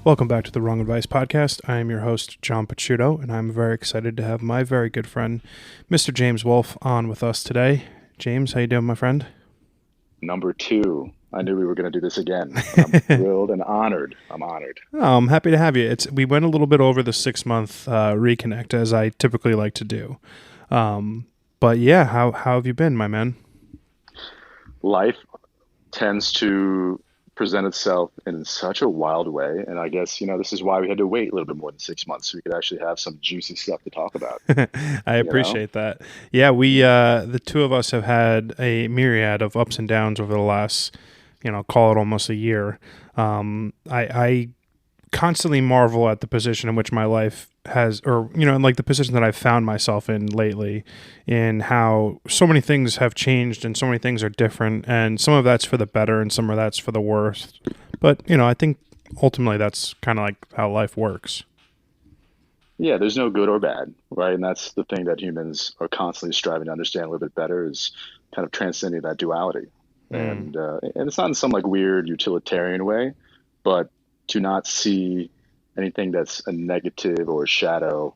Welcome back to the Wrong Advice Podcast. I am your host, John Pachuto, and I'm very excited to have my very good friend, Mr. James Wolfe, on with us today. James, how you doing, my friend? Number two. I knew we were going to do this again, and I'm thrilled and honored. I'm honored. I'm happy to have you. We went a little bit over the 6 month reconnect, as I typically like to do. But yeah, how have you been, my man? Life tends to present itself in such a wild way, and I guess, this is why we had to wait a little bit more than 6 months so we could actually have some juicy stuff to talk about, I you know? appreciate that. Yeah, the two of us have had a myriad of ups and downs over the last, call it almost a year. I constantly marvel at the position in which my life has, or like the position that I've found myself in lately, in how so many things have changed and so many things are different, and some of that's for the better and some of that's for the worst. But I think ultimately that's kind of like how life works. Yeah, there's no good or bad, right? And that's the thing that humans are constantly striving to understand a little bit better is kind of transcending that duality. Mm. And it's not in some like weird utilitarian way, but to not see anything that's a negative or a shadow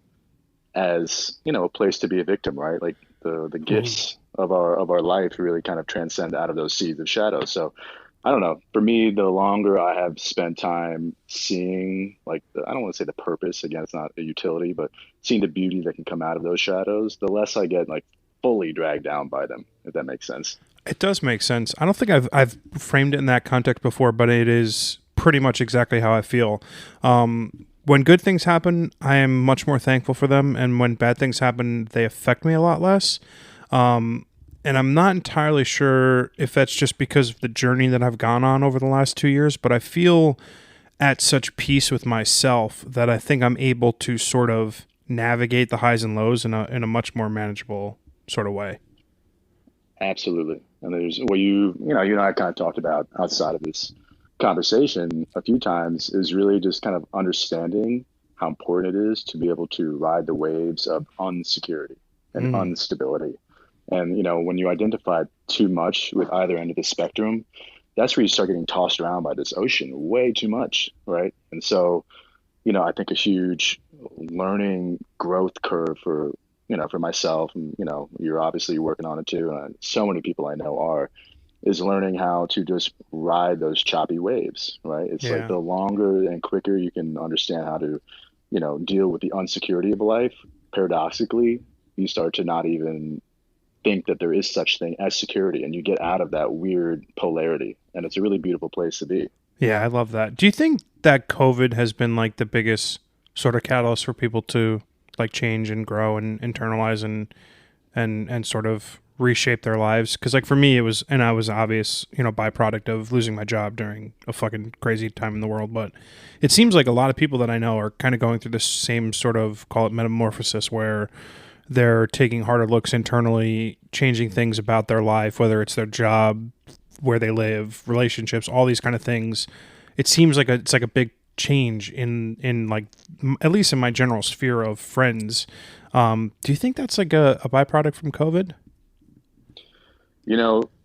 as, a place to be a victim, right? Like the Ooh. gifts of our life really kind of transcend out of those seeds of shadow. So I don't know. For me, the longer I have spent time seeing, like, I don't want to say the purpose, again, it's not a utility, but seeing the beauty that can come out of those shadows, the less I get, like, fully dragged down by them, if that makes sense. It does make sense. I don't think I've framed it in that context before, but it is pretty much exactly how I feel. When good things happen, I am much more thankful for them, and when bad things happen, they affect me a lot less. And I'm not entirely sure if that's just because of the journey that I've gone on over the last 2 years, but I feel at such peace with myself that I think I'm able to sort of navigate the highs and lows in a much more manageable sort of way. Absolutely. And there's what you and I kind of talked about outside of this conversation a few times is really just kind of understanding how important it is to be able to ride the waves of unsecurity and Mm, instability. And, when you identify too much with either end of the spectrum, that's where you start getting tossed around by this ocean way too much, right? And so, I think a huge learning growth curve for myself, and, you're obviously working on it too, and so many people I know are, is learning how to just ride those choppy waves, right? It's like yeah. the longer and quicker you can understand how to, deal with the unsecurity of life, paradoxically, you start to not even think that there is such thing as security and you get out of that weird polarity. And it's a really beautiful place to be. Yeah, I love that. Do you think that COVID has been like the biggest sort of catalyst for people to like change and grow and internalize and sort of reshape their lives? Because like for me, it was, and I was obvious, byproduct of losing my job during a fucking crazy time in the world. But it seems like a lot of people that I know are kind of going through this same sort of, call it metamorphosis, where they're taking harder looks internally, changing things about their life, whether it's their job, where they live, relationships, all these kind of things. It seems like it's like a big change in like at least in my general sphere of friends. Do you think that's like a byproduct from COVID?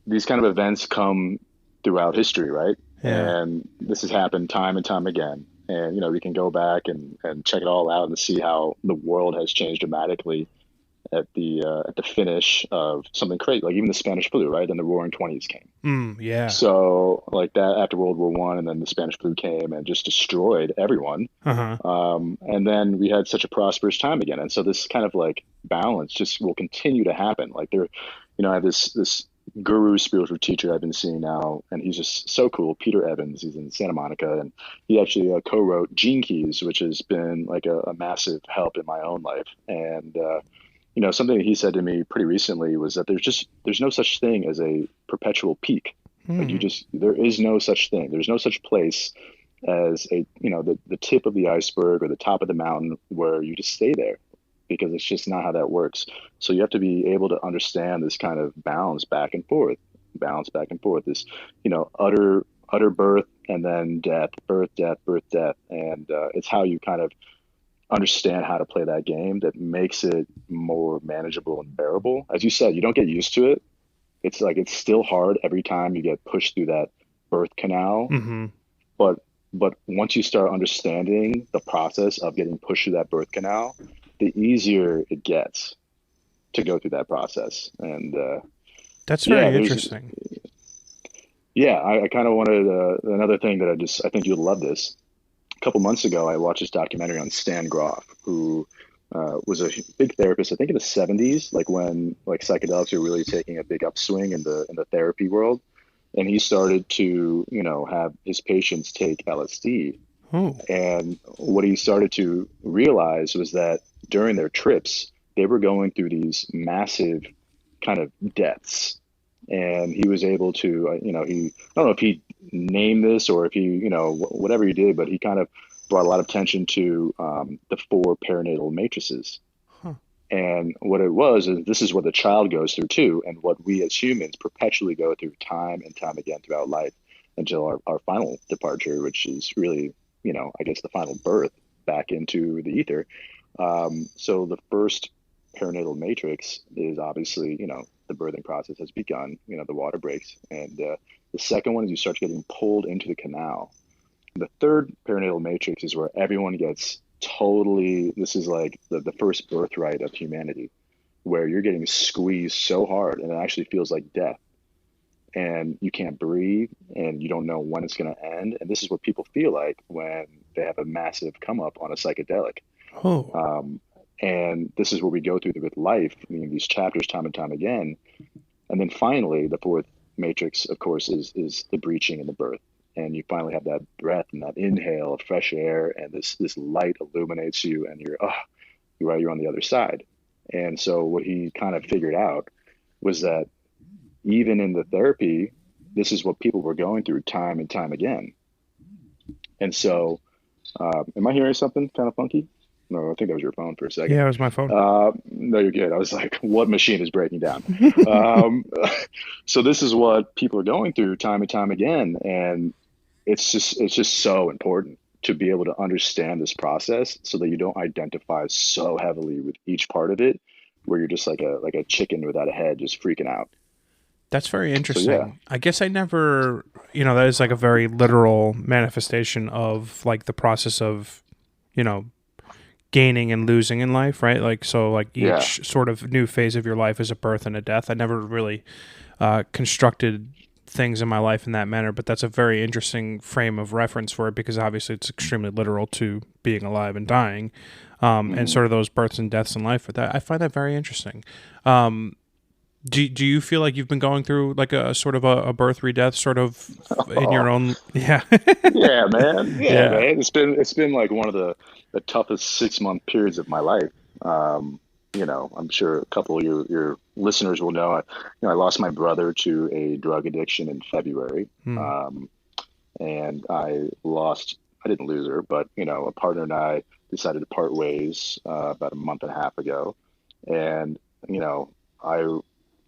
These kind of events come throughout history, right? Yeah. And this has happened time and time again. And, we can go back and check it all out and see how the world has changed dramatically at the finish of something crazy, like even the Spanish flu, right? And the Roaring Twenties came. Yeah. So like that after World War One, and then the Spanish flu came and just destroyed everyone. Uh huh. And then we had such a prosperous time again, and so this kind of like balance just will continue to happen. Like I have this guru spiritual teacher I've been seeing now, and he's just so cool. Peter Evans, he's in Santa Monica, and he actually co-wrote Gene Keys, which has been like a massive help in my own life. And something that he said to me pretty recently was that there's no such thing as a perpetual peak. Like Hmm. there is no such thing. There's no such place as the tip of the iceberg or the top of the mountain where you just stay there, because it's just not how that works. So you have to be able to understand this kind of balance back and forth, this, utter birth and then death, birth, death, birth, death. And it's how you kind of understand how to play that game that makes it more manageable and bearable. As you said, you don't get used to it. It's like it's still hard every time you get pushed through that birth canal, Hmm. but But once you start understanding the process of getting pushed through that birth canal, the easier it gets to go through that process. And That's yeah, very there's interesting. yeah, I kind of wanted another thing that I think you'd love this. A couple months ago, I watched this documentary on Stan Grof, who was a big therapist. I think in the '70s, like when like psychedelics were really taking a big upswing in the therapy world, and he started to have his patients take LSD. Oh, And what he started to realize was that during their trips, they were going through these massive kind of deaths. And he was able to, I don't know if he named this or if he, whatever he did, but he kind of brought a lot of attention to the four perinatal matrices. huh. And what it was is this is what the child goes through too, and what we as humans perpetually go through time and time again throughout life until our final departure, which is really, I guess the final birth back into the ether. So the first perinatal matrix is obviously, the birthing process has begun, the water breaks. And the second one is you start getting pulled into the canal. The third perinatal matrix is where everyone gets totally, this is like the first birthright of humanity, where you're getting squeezed so hard and it actually feels like death. And you can't breathe and you don't know when it's going to end. And this is what people feel like when they have a massive come up on a psychedelic. Oh, Um, and this is what we go through with life, these chapters time and time again. And then finally, the fourth matrix, of course, is the breaching and the birth. And you finally have that breath and that inhale of fresh air, and this light illuminates you, and you're on the other side. And so what he kind of figured out was that even in the therapy, this is what people were going through time and time again. And so, am I hearing something kind of funky? No, I think that was your phone for a second. yeah, it was my phone. No, you're good. I was like, what machine is breaking down? Um, so this is what people are going through time and time again, and it's just so important to be able to understand this process so that you don't identify so heavily with each part of it, where you're just like a chicken without a head, just freaking out. That's very So yeah, interesting. I guess I never, that is like a very literal manifestation of like the process of, you know, gaining and losing in life, right? Like, so like yeah. each sort of new phase of your life is a birth and a death. I never really constructed things in my life in that manner, but that's a very interesting frame of reference for it because obviously it's extremely literal to being alive and dying, and Mhm. sort of those births and deaths in life. But that I find that very interesting. Um, do you feel like you've been going through like a sort of a birth re-death sort of in your Oh, own? Yeah. yeah, man. Yeah, Yeah. man. It's been like one of the toughest 6 month periods of my life. Um, I'm sure a couple of your listeners will know. I lost my brother to a drug addiction in February, Hmm. um, and I didn't lose her, but a partner and I decided to part ways about a month and a half ago, and you know, I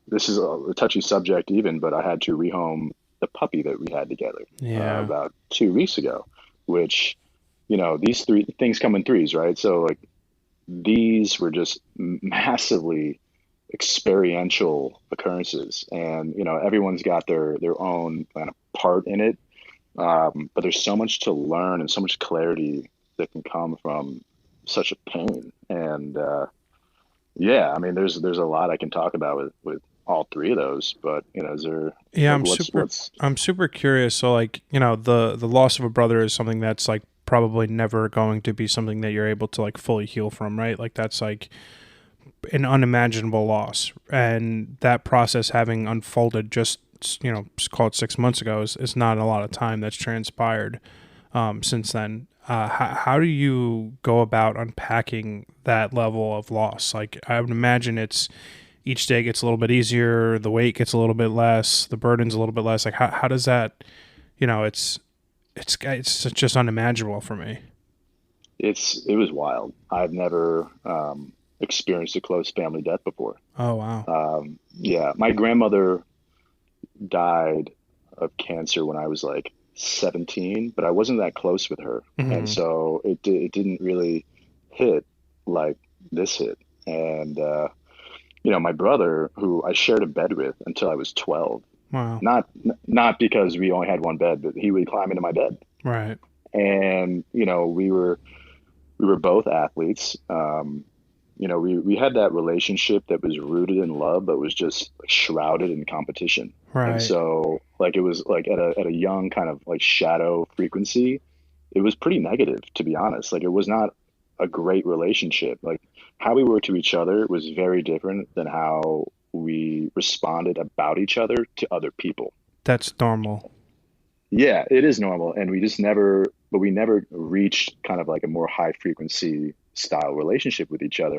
this is a touchy subject even, but I had to rehome the puppy that we had together Yeah. about 2 weeks ago, which, these three things come in threes, right? So like these were just massively experiential occurrences, and everyone's got their own kind of part in it. But there's so much to learn and so much clarity that can come from such a pain. And yeah, I mean, there's a lot I can talk about with all three of those, but is there Yeah, like what's I'm super curious. So like, the loss of a brother is something that's like probably never going to be something that you're able to like fully heal from, right? Like that's like an unimaginable loss. And that process having unfolded just, just call it 6 months ago is not a lot of time that's transpired since then. How do you go about unpacking that level of loss? Like, I would imagine it's each day gets a little bit easier, the weight gets a little bit less, the burden's a little bit less. Like, how does that, it's just unimaginable for me. it was wild. I've never experienced a close family death before. Oh, wow. Yeah, my grandmother died of cancer when I was like 17, but I wasn't that close with her, and Hmm. so it didn't really hit like this hit. And my brother, who I shared a bed with until I was 12, Wow. not not because we only had one bed, but he would climb into my bed, Right. And we were both athletes. We had that relationship that was rooted in love, but was just like, shrouded in competition. And Right. so, like, it was like at a young kind of like shadow frequency, it was pretty negative, to be honest. Like, it was not a great relationship. Like, how we were to each other was very different than how we responded about each other to other people. That's normal. Yeah, it is normal, and we just never, but we never reached kind of like a more high frequency style relationship with each other.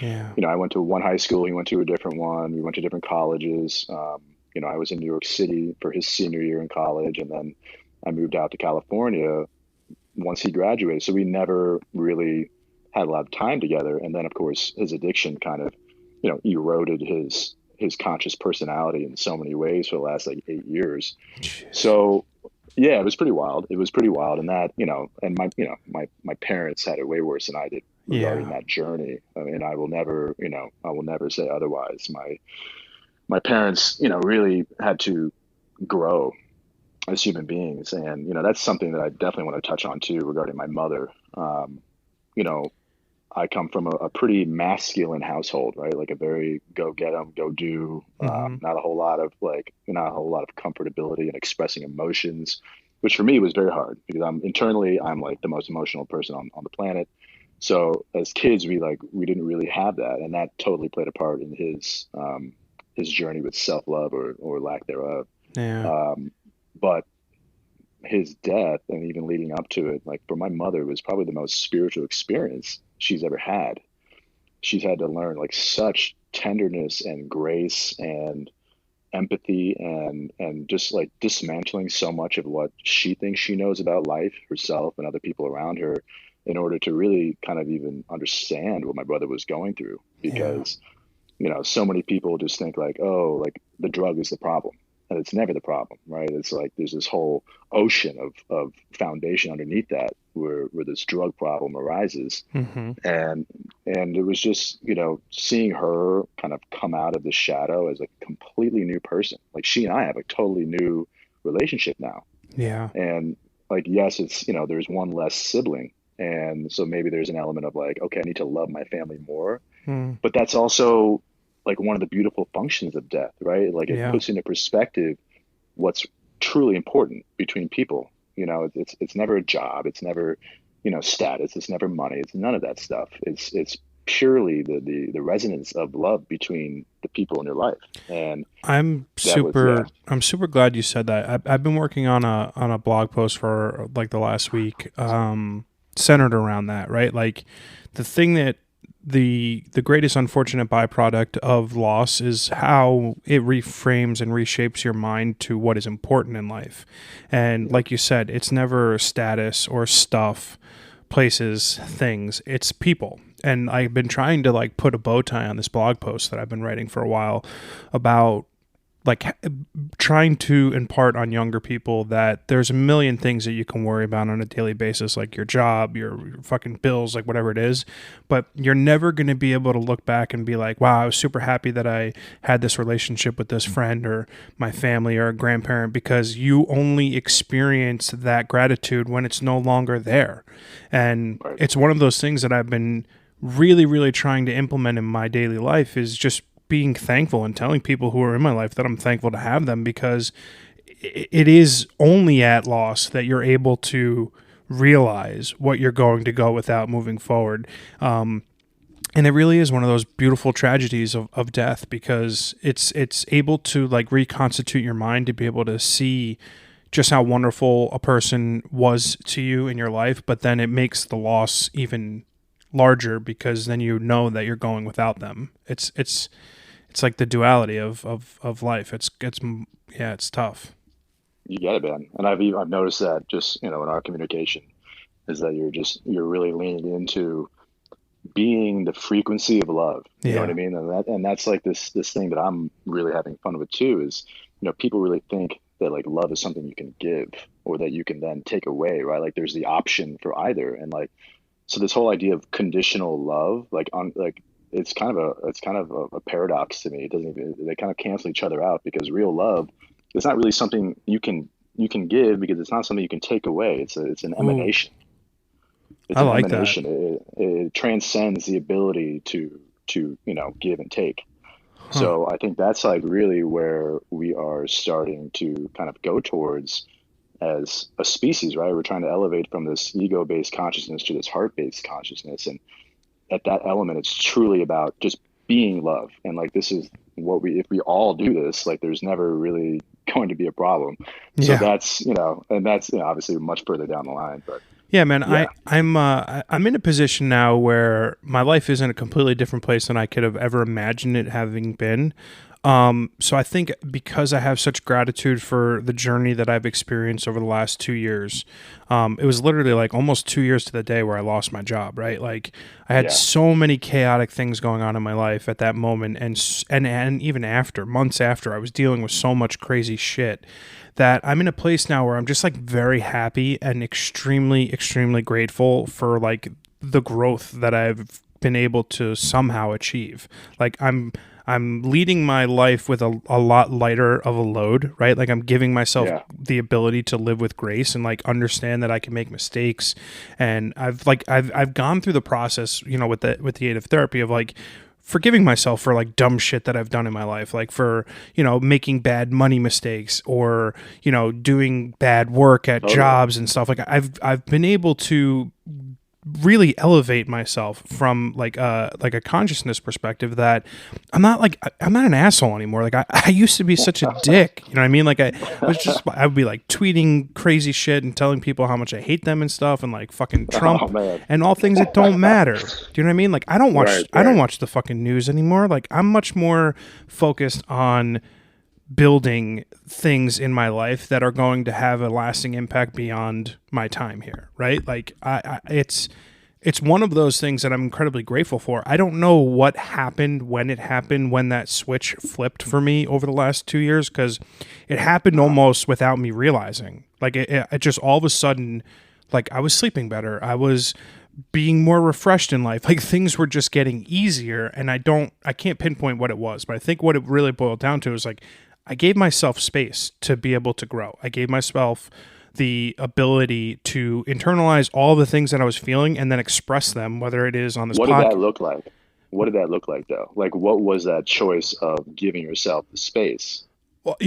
Yeah. I went to one high school, he went to a different one. We went to different colleges. I was in New York City for his senior year in college, and then I moved out to California once he graduated. So we never really had a lot of time together. And then, of course, his addiction kind of, eroded his conscious personality in so many ways for the last like 8 years. Jeez. So yeah, it was pretty wild. It was pretty wild, and that and my parents had it way worse than I did regarding Yeah. that journey. I mean, I will never say otherwise. My parents, really had to grow as human beings, and that's something that I definitely want to touch on too regarding my mother. You know, I come from a pretty masculine household, right? Like a very go get 'em, go do. Hmm. Not a whole lot of comfortability and expressing emotions, which for me was very hard because I'm like the most emotional person on the planet. So as kids, we didn't really have that, and that totally played a part in his journey with self love or lack thereof. Yeah. Um, but his death and even leading up to it, like for my mother, was probably the most spiritual experience she's ever had. She's had to learn like such tenderness and grace and empathy and just like dismantling so much of what she thinks she knows about life, herself, and other people around her in order to really kind of even understand what my brother was going through. Yeah. Because so many people just think like, oh, like the drug is the problem. And it's never the problem, right? It's like there's this whole ocean of foundation underneath that where this drug problem arises. Hmm. And it was just, seeing her kind of come out of the shadow as a completely new person. Like she and I have a totally new relationship now. Yeah. And like, yes, it's, there's one less sibling. And so maybe there's an element of like, okay, I need to love my family more, Mm. but that's also like one of the beautiful functions of death, right? Like it Yeah. puts into perspective what's truly important between people. It's never a job, it's never, status, it's never money, it's none of that stuff. It's purely the resonance of love between the people in your life. And that was, yeah. I'm super glad you said that. I've been working on a blog post for like the last week, centered around that, right? Like the thing that the greatest unfortunate byproduct of loss is how it reframes and reshapes your mind to what is important in life. And Yeah. like you said, it's never status or stuff, places, things. It's people. And I've been trying to like put a bow tie on this blog post that I've been writing for a while about like trying to impart on younger people that there's a million things that you can worry about on a daily basis, like your job, your fucking bills, like whatever it is. But you're never going to be able to look back and be like, wow, I was super happy that I had this relationship with this friend or my family or a grandparent, because you only experience that gratitude when it's no longer there. And Right. it's one of those things that I've been really, really trying to implement in my daily life, is just being thankful and telling people who are in my life that I'm thankful to have them, because it is only at loss that you're able to realize what you're going to go without moving forward. And it really is one of those beautiful tragedies of death, because it's able to like reconstitute your mind to be able to see just how wonderful a person was to you in your life, but then it makes the loss even larger because then you know that you're going without them. It's like the duality of life. Yeah, it's tough. You get it, man. And I've noticed that just, in our communication is that you're really leaning into being the frequency of love. You know what I Yeah. mean? And that's like this thing that I'm really having fun with too is, people really think that like love is something you can give or that you can then take away, right? Like there's the option for either. And like so this whole idea of conditional love, like on like it's kind of a paradox to me. It doesn't even, they kind of cancel each other out because real love is not really something you can you can give because it's not something you can take away. It's an Ooh, emanation. It's I an like that. emanation. It transcends the ability to give and take. Huh. So I think that's like really where we are starting to kind of go towards as a species, right? We're trying to elevate from this ego-based consciousness to this heart-based consciousness, and at that element, it's truly about just being love. And like this is what we if we all do this, like there's never really going to be a problem. So Yeah. that's and that's obviously much further down the line. But Yeah, man. yeah, I'm in a position now where my life is in a completely different place than I could have ever imagined it having been. So I think because I have such gratitude for the journey that I've experienced over the last 2 years, it was literally like almost 2 years to the day where I lost my job. Right, like I had yeah, so many chaotic things going on in my life at that moment, and even after months after, I was dealing with so much crazy shit that I'm in a place now where I'm just like very happy and extremely, extremely grateful for like the growth that I've been able to somehow achieve. Like I'm leading my life with a lot lighter of a load, right? Like I'm giving myself yeah. the ability to live with grace and like understand that I can make mistakes. And I've gone through the process, with the aid of therapy of like forgiving myself for like dumb shit that I've done in my life, like for, making bad money mistakes or, doing bad work at Totally. jobs and stuff. Like I've been able to really elevate myself from like a consciousness perspective that I'm not an asshole anymore. Like I used to be such a dick. You know what I mean? Like I would be like tweeting crazy shit and telling people how much I hate them and stuff and like fucking Oh Trump man. and all things that don't matter. Do you know what I mean? Like Right, I don't right. watch the fucking news anymore. Like I'm much more focused on building things in my life that are going to have a lasting impact beyond my time here, right? Like it's one of those things that I'm incredibly grateful for. I don't know what happened, when that switch flipped for me over the last 2 years, because it happened Uh-huh. almost without me realizing. Like it just all of a sudden, like I was sleeping better. I was being more refreshed in life. Like things were just getting easier, and I can't pinpoint what it was, but I think what it really boiled down to is like I gave myself space to be able to grow. I gave myself the ability to internalize all the things that I was feeling and then express them, whether it is on this What did that podcast. look like? What did that look like though? Like what was that choice of giving yourself the space? Well,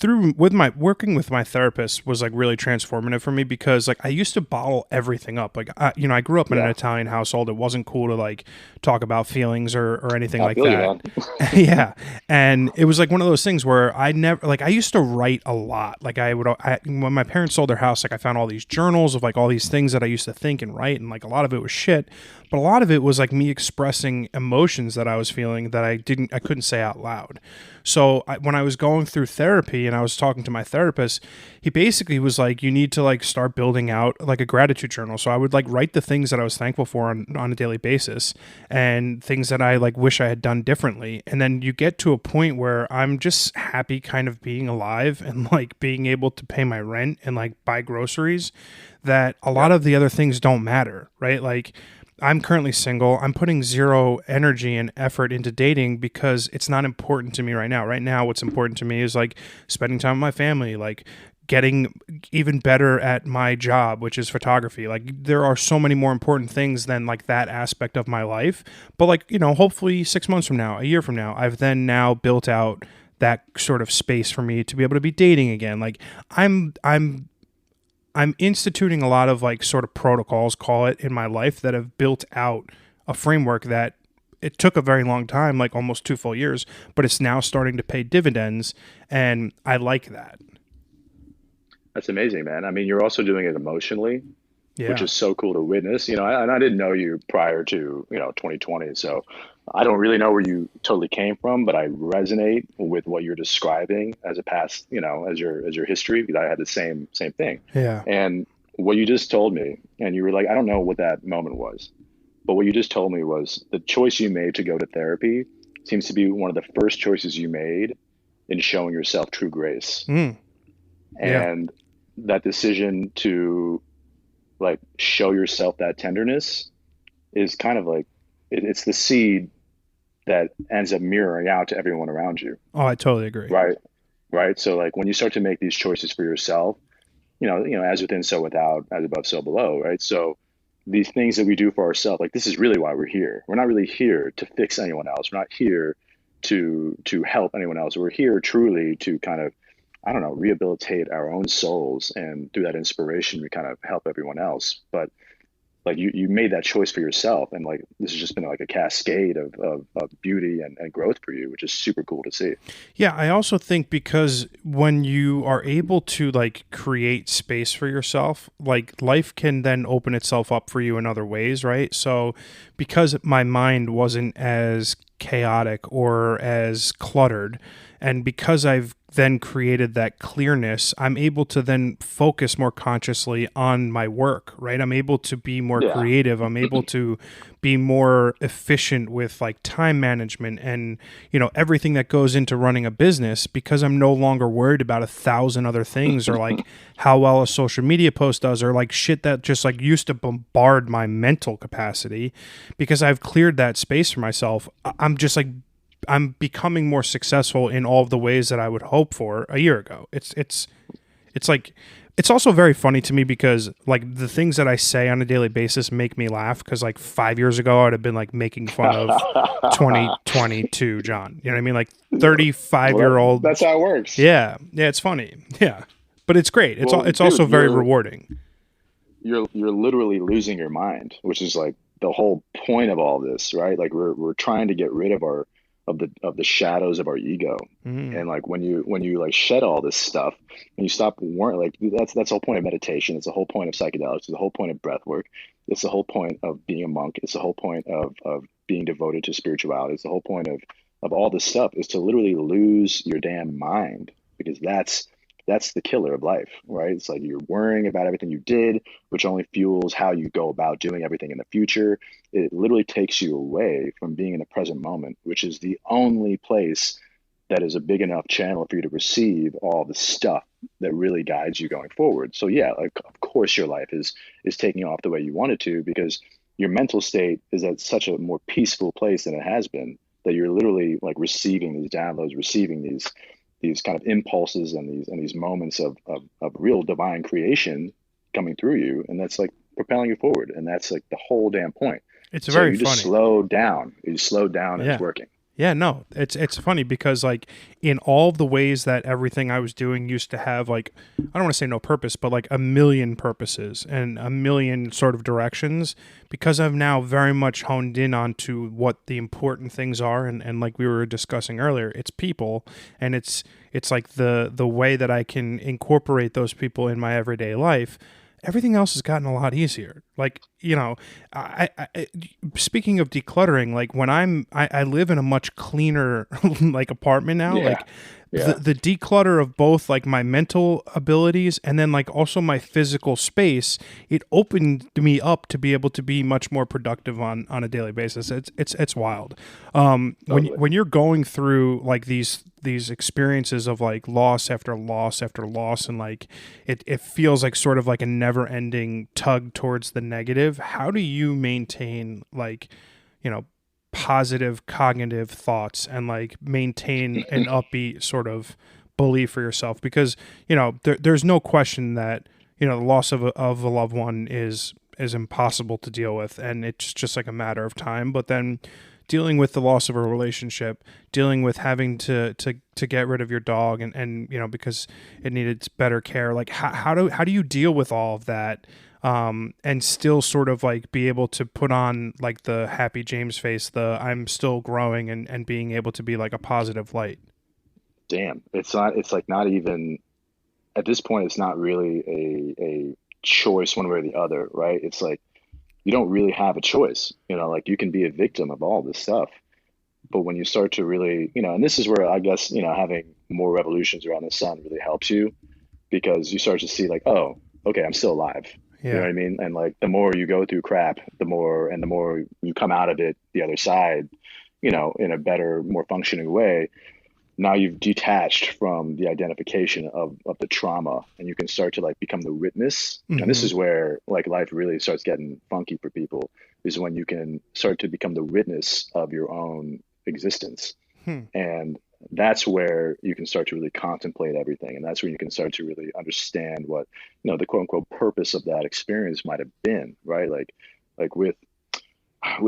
through with my working with my therapist was like really transformative for me because like I used to bottle everything up. Like I grew up in an Yeah, Italian household. It wasn't cool to like talk about feelings or anything I like feel you, that. man. Yeah, and it was like one of those things where I never like I used to write a lot. Like when my parents sold their house, like I found all these journals of like all these things that I used to think and write, and like a lot of it was shit, but a lot of it was like me expressing emotions that I was feeling that I couldn't say out loud. So when I was going through therapy and I was talking to my therapist, he basically was like, you need to like start building out like a gratitude journal. So I would like write the things that I was thankful for on a daily basis and things that I like wish I had done differently. And then you get to a point where I'm just happy kind of being alive and like being able to pay my rent and like buy groceries, that a lot Yeah. of the other things don't matter, right? Like I'm currently single. I'm putting zero energy and effort into dating because it's not important to me right now. Right now, what's important to me is like spending time with my family, like getting even better at my job, which is photography. Like there are so many more important things than like that aspect of my life. But like, hopefully 6 months from now, a year from now, I've then now built out that sort of space for me to be able to be dating again. Like I'm I'm instituting a lot of like sort of protocols, call it, in my life that have built out a framework that it took a very long time, like almost 2 full years, but it's now starting to pay dividends. And I like that. That's amazing, man. I mean, you're also doing it emotionally, which Yeah. is so cool to witness. And I didn't know you prior to, 2020. So I don't really know where you totally came from, but I resonate with what you're describing as a past, as your history, because I had the same thing. Yeah. And what you just told me, and you were like, I don't know what that moment was, but what you just told me was the choice you made to go to therapy seems to be one of the first choices you made in showing yourself true grace. Mm, yeah. And that decision to like show yourself that tenderness is kind of like it's the seed that ends up mirroring out to everyone around you, Oh, I totally agree. right? right? So like when you start to make these choices for yourself, as within, so without, as above, so below, right? So these things that we do for ourselves, like this is really why we're here. We're not really here to fix anyone else. We're not here to help anyone else. We're here truly to kind of, I don't know, rehabilitate our own souls, and through that inspiration, we kind of help everyone else. But like you made that choice for yourself, and like this has just been like a cascade of beauty and growth for you, which is super cool to see. Yeah, I also think because when you are able to like create space for yourself, like life can then open itself up for you in other ways, right? So because my mind wasn't as chaotic or as cluttered, and because I've then created that clearness, I'm able to then focus more consciously on my work, right? I'm able to be more Yeah. creative. I'm able to be more efficient with like time management and, everything that goes into running a business, because I'm no longer worried about 1,000 other things, or like how well a social media post does, or like shit that just like used to bombard my mental capacity. Because I've cleared that space for myself, I'm just like I'm becoming more successful in all of the ways that I would hope for a year ago. It's like it's also very funny to me because like the things that I say on a daily basis make me laugh, because like 5 years ago I'd have been like making fun of 2022 John. You know what I mean? Like Yeah. 35 Well, year old. that's how it works. Yeah, yeah, it's funny. Yeah, but it's great. Well, It's also dude, very rewarding. you're literally losing your mind, which is like the whole point of all this, right? Like we're trying to get rid of our of the shadows of our ego. Mm. And like when you like shed all this stuff and you stop worrying, like that's the whole point of meditation. It's the whole point of psychedelics. It's the whole point of breath work. It's the whole point of being a monk. It's the whole point of being devoted to spirituality. It's the whole point of all this stuff, is to literally lose your damn mind, because that's the killer of life, right? It's like you're worrying about everything you did, which only fuels how you go about doing everything in the future. It literally takes you away from being in the present moment, which is the only place that is a big enough channel for you to receive all the stuff that really guides you going forward. So yeah, like of course your life is taking off the way you want it to, because your mental state is at such a more peaceful place than it has been, that you're literally like receiving these downloads, receiving these kind of impulses and these moments of real divine creation coming through you, and that's like propelling you forward, and that's like the whole damn point. It's So very you just funny. slow down, and it's Yeah. working. Yeah, no, it's funny because like in all of the ways that everything I was doing used to have like, I don't want to say no purpose, but like a million purposes and a million sort of directions, because I've now very much honed in onto what the important things are, and like we were discussing earlier, it's people, and it's like the way that I can incorporate those people in my everyday life. Everything else has gotten a lot easier. Like, speaking of decluttering, like when I live in a much cleaner like apartment now. Yeah, Like yeah, the declutter of both like my mental abilities and then like also my physical space, it opened me up to be able to be much more productive on a daily basis. It's wild. totally. When you're going through like these experiences of like loss after loss after loss, and like it feels like sort of like a never ending tug towards the negative, how do you maintain like, you know, positive cognitive thoughts and like maintain an upbeat sort of belief for yourself? Because there's no question that the loss of a loved one is impossible to deal with, and it's just like a matter of time. But then dealing with the loss of a relationship, dealing with having to get rid of your dog, and because it needed better care, like how do you deal with all of that, and still sort of like be able to put on like the happy James face, the I'm still growing, and being able to be like a positive light. Damn, it's not. It's like not even at this point. It's not really a choice one way or the other, right? It's like you don't really have a choice. Like you can be a victim of all this stuff, but when you start to really, and this is where I guess having more revolutions around the sun really helps you, because you start to see like, oh, okay, I'm still alive. You know Yeah. what I mean? And like the more you go through crap, the more you come out of it the other side, in a better, more functioning way. Now you've detached from the identification of the trauma, and you can start to like become the witness. And this Mm-hmm. is where like life really starts getting funky for people, is when you can start to become the witness of your own existence. Hmm. And that's where you can start to really contemplate everything, and that's when you can start to really understand what, the quote unquote purpose of that experience might have been, right? Like with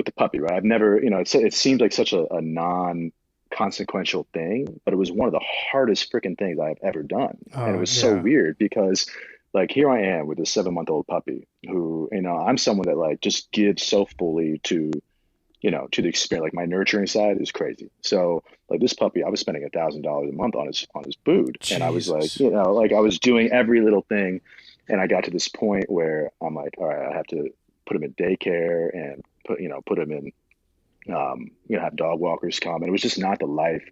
the puppy, right? I've never, it seemed like such a non consequential thing, but it was one of the hardest freaking things I've ever done. And it was so Yeah. weird because like here I am with a 7-month-old puppy who, I'm someone that like just gives so fully to the experience. Like my nurturing side is crazy. So like this puppy, I was spending $1,000 a month on his food. And I was like, Jesus. like I was doing every little thing. And I got to this point where I'm like, all right, I have to put him in daycare and put him in, have dog walkers come. And it was just not the life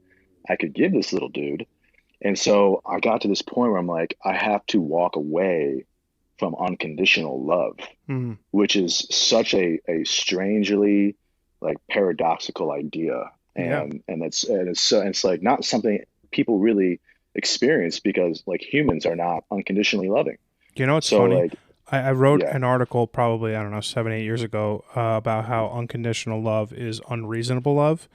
I could give this little dude. And so I got to this point where I'm like, I have to walk away from unconditional love, Mm. which is such a strangely like paradoxical idea. Yeah. And it's like not something people really experience because like humans are not unconditionally loving. You know, it's So funny. like, I wrote yeah, an article probably, I don't know, 7, 8 years ago about how unconditional love is unreasonable love.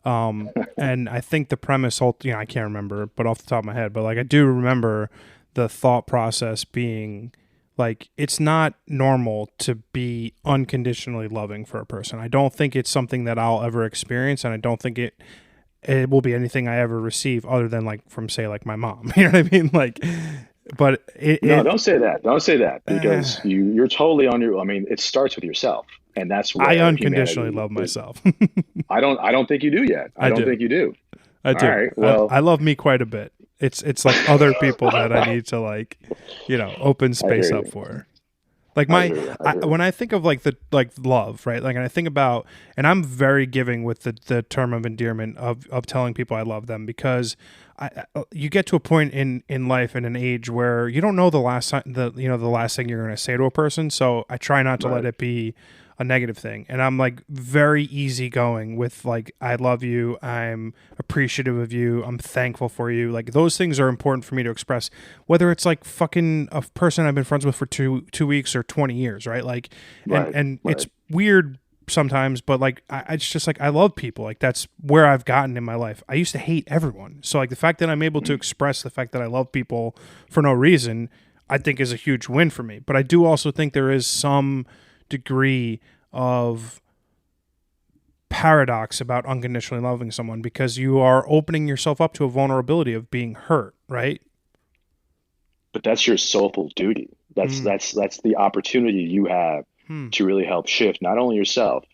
And I think the premise, I can't remember, but off the top of my head, but like I do remember the thought process being like it's not normal to be unconditionally loving for a person. I don't think it's something that I'll ever experience, and I don't think it will be anything I ever receive other than like from say like my mom. You know what I mean? Like, but no, don't say that. Don't say that uh, because you're totally on your. I mean, it starts with yourself, and that's I where unconditionally humanity love is. myself. I don't think you do yet. I I don't do. think you do. I All do. right. I Well, love me quite a bit. It's like other people that I need to like, open I space hear up you. for. Like I hear you. I hear when you. I think of like the like love, right? Like, and I think about, and I'm very giving with the term of endearment of telling people I love them because you get to a point in life and an age where you don't know the last time the last thing you're going to say to a person. So I try not to let Right. it be a negative thing. And I'm like very easygoing with like I love you, I'm appreciative of you, I'm thankful for you. Like those things are important for me to express, whether it's like fucking a person I've been friends with for two weeks or 20 years, right? Like, Right. and it's Right. weird sometimes, but like it's just like I love people. Like that's where I've gotten in my life. I used to hate everyone, so like the fact that I'm able to Mhm. express the fact that I love people for no reason, I think is a huge win for me. But I do also think there is some degree of paradox about unconditionally loving someone because you are opening yourself up to a vulnerability of being hurt, right? But that's your soulful duty. That's Mm. that's that's the opportunity you have Hmm. to really help shift not only yourself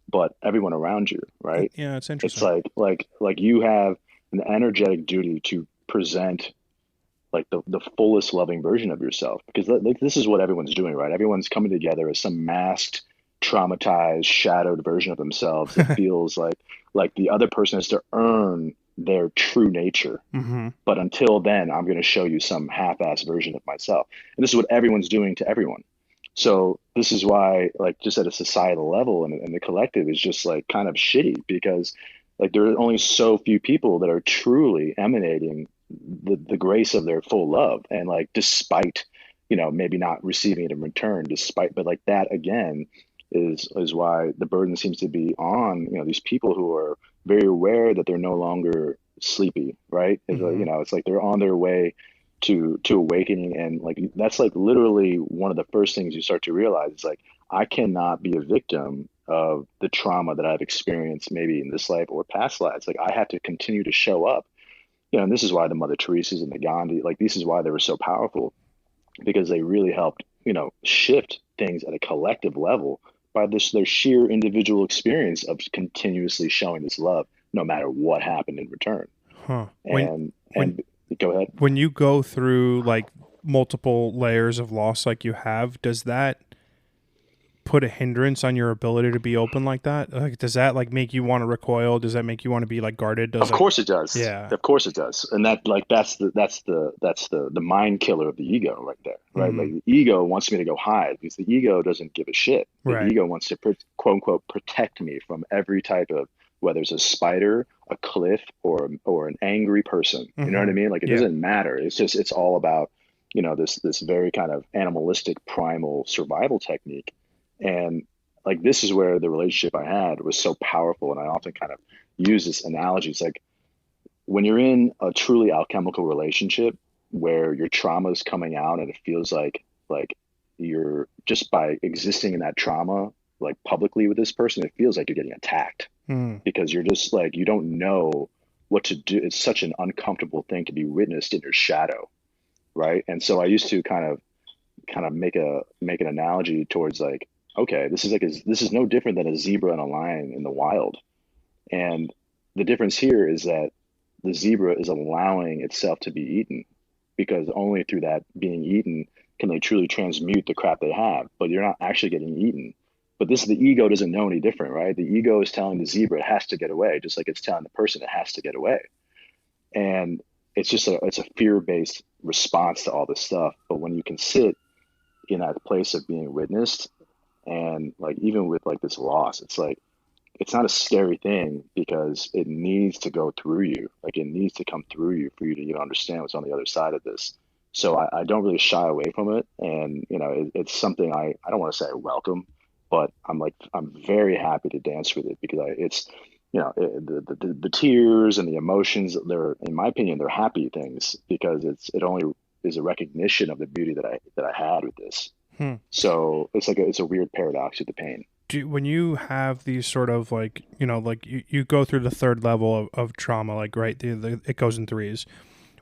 but everyone around you, right? Yeah, it's It's interesting. like you have an energetic duty to present like the fullest loving version of yourself because like, this is what everyone's doing, right? Everyone's coming together as some masked, traumatized, shadowed version of themselves that feels like the other person has to earn their true nature. Hmm. But until then, I'm going to show you some half-assed version of myself. And this is what everyone's doing to everyone. So this is why, like, just at a societal level and the collective is just like kind of shitty because like there are only so few people that are truly emanating the grace of their full love. And like despite, maybe not receiving it in return, despite but like that again is why the burden seems to be on, these people who are very aware that they're no longer sleepy, right? It's like, Hmm. it's like they're on their way to awakening, and like that's like literally one of the first things you start to realize. It's like I cannot be a victim of the trauma that I've experienced maybe in this life or past lives. Like I have to continue to show up. And this is why the Mother Teresa's and the Gandhi, like this is why they were so powerful because they really helped, shift things at a collective level by this their sheer individual experience of continuously showing this love no matter what happened in return. Huh. When And go ahead. when you go through like multiple layers of loss like you have, does that put a hindrance on your ability to be open like that? Like, does that like make you want to recoil? Does that make you want to be like guarded? Does Of like, course it does. yeah. Of course it does. And that like that's the mind killer of the ego right there, right? Hmm. Like the ego wants me to go hide because the ego doesn't give a shit. The Right. ego wants to quote unquote protect me from every type of whether it's a spider, a cliff, or an angry person. You know what Hmm. I mean? Like it Yeah. doesn't matter. It's all about, this very kind of animalistic primal survival technique. And like this is where the relationship I had was so powerful. And I often kind of use this analogy. It's like when you're in a truly alchemical relationship where your trauma is coming out and it feels like you're just by existing in that trauma like publicly with this person, it feels like you're getting attacked Hmm. because you're just like you don't know what to do. It's such an uncomfortable thing to be witnessed in your shadow, right? And so I used to kind of make an analogy towards like, okay, this is no different than a zebra and a lion in the wild. And the difference here is that the zebra is allowing itself to be eaten because only through that being eaten can they truly transmute the crap they have. But you're not actually getting eaten. But this, the ego doesn't know any different, right? The ego is telling the zebra it has to get away, just like it's telling the person it has to get away. And it's a fear-based response to all this stuff. But when you can sit in that place of being witnessed and like even with like this loss, it's like it's not a scary thing because it needs to go through you. Like it needs to come through you for you to even understand what's on the other side of this. So I don't really shy away from it. And, it's something I don't want to say I welcome, but I'm very happy to dance with it because it's, the tears and the emotions, they're, in my opinion, they're happy things because it only is a recognition of the beauty that I had with this. Hmm. So it's a weird paradox with the pain. When you have these sort of like, like you go through the third level of trauma, like, right, it goes in threes.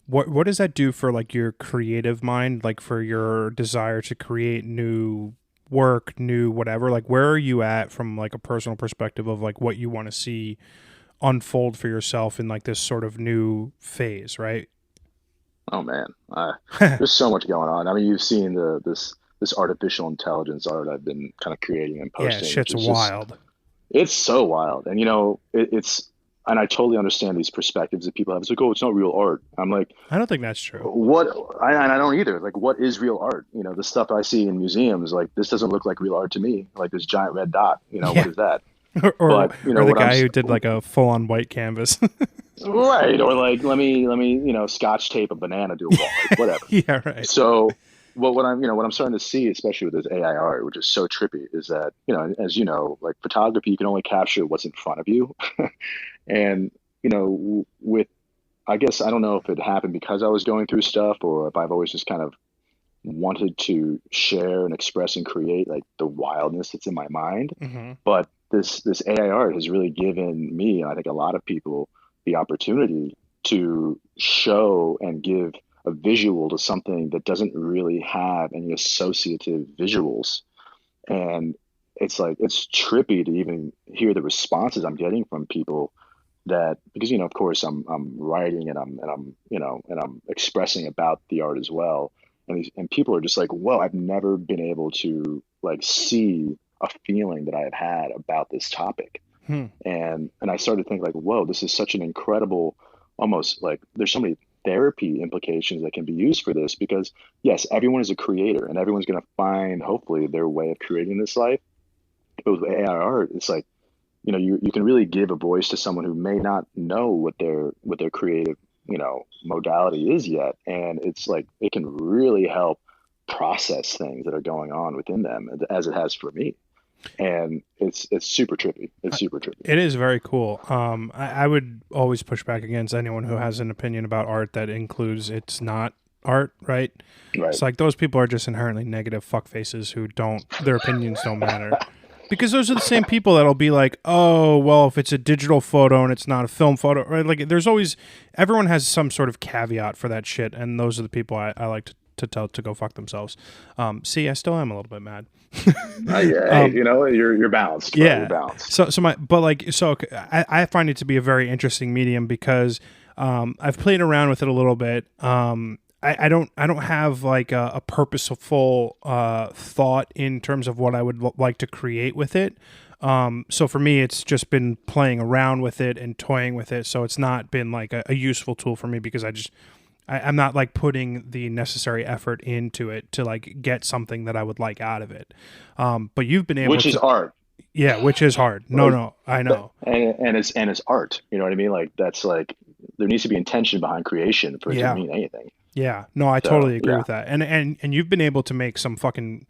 What does that do for like your creative mind, like for your desire to create new work, new whatever? Like, where are you at from like a personal perspective of like what you want to see unfold for yourself in like this sort of new phase, right? Oh man, there's so much going on. I mean, you've seen this artificial intelligence art I've been kind of creating and Yeah, posting, which shit's is just wild. it's so wild. And it's and I totally understand these perspectives that people have. It's like, oh, it's not real art. I'm like, I don't think that's true. what? I don't either. Like, what is real art? The stuff I see in museums, like this doesn't look like real art to me. Like this giant red dot. What Yeah. is that? or But or the what guy who did like a full on white canvas. right, or like let me scotch tape a banana to a wall, like whatever. Yeah, right. So what I'm starting to see, especially with this AI art, which is so trippy, is that as you know, like photography, you can only capture what's in front of you, and with I guess I don't know if it happened because I was going through stuff or if I've always just kind of wanted to share and express and create like the wildness that's in my mind. Hmm. But this AI art has really given me, and I think a lot of people, the opportunity to show and give a visual to something that doesn't really have any associative visuals. And it's like it's trippy to even hear the responses I'm getting from people that because of course I'm writing and I'm expressing about the art as well. And people are just like, whoa, I've never been able to like see a feeling that I have had about this topic. Hmm. And I started to think like, whoa, this is such an incredible, almost like there's so many therapy implications that can be used for this because yes, everyone is a creator and everyone's going to find hopefully their way of creating this life. But with AI art, it's like, you can really give a voice to someone who may not know what their creative, modality is yet. And it's like it can really help process things that are going on within them as it has for me. And it's super trippy. It's super trippy. It is very cool. I would always push back against anyone who has an opinion about art that includes it's not art, right? Right. It's like those people are just inherently negative fuckfaces who don't, their opinions don't matter. Because those are the same people that'll be like, oh, well, if it's a digital photo and it's not a film photo, right? Like, there's always, everyone has some sort of caveat for that shit, and those are the people I like to tell to go fuck themselves. See, I still am a little bit mad. Yeah, hey, you're balanced, bro. You're Yeah. balanced. I find it to be a very interesting medium because I've played around with it a little bit. I don't have like a purposeful thought in terms of what I would like to create with it. So for me, it's just been playing around with it and toying with it. So it's not been like a useful tool for me because I'm not like putting the necessary effort into it to like get something that I would like out of it. But you've been able Which is to, art. yeah, which is hard. No, Like no, I that, know. and it's art. You know what I mean? Like that's like there needs to be intention behind creation for it to Yeah. mean anything. Yeah, no, I So totally agree yeah. with that. And you've been able to make some fucking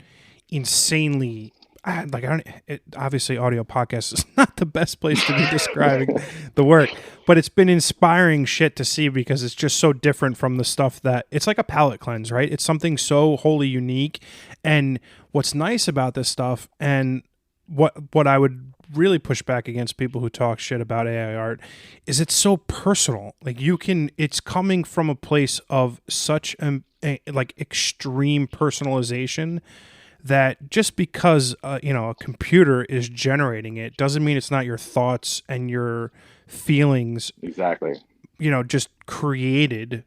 insanely like I don't. Obviously, audio podcast is not the best place to be describing the work, but it's been inspiring shit to see because it's just so different from the stuff that it's like a palate cleanse, right? It's something so wholly unique, and what's nice about this stuff, and what I would really push back against people who talk shit about AI art is it's so personal. Like it's coming from a place of such like extreme personalization that just because a computer is generating it doesn't mean it's not your thoughts and your feelings, Exactly. just created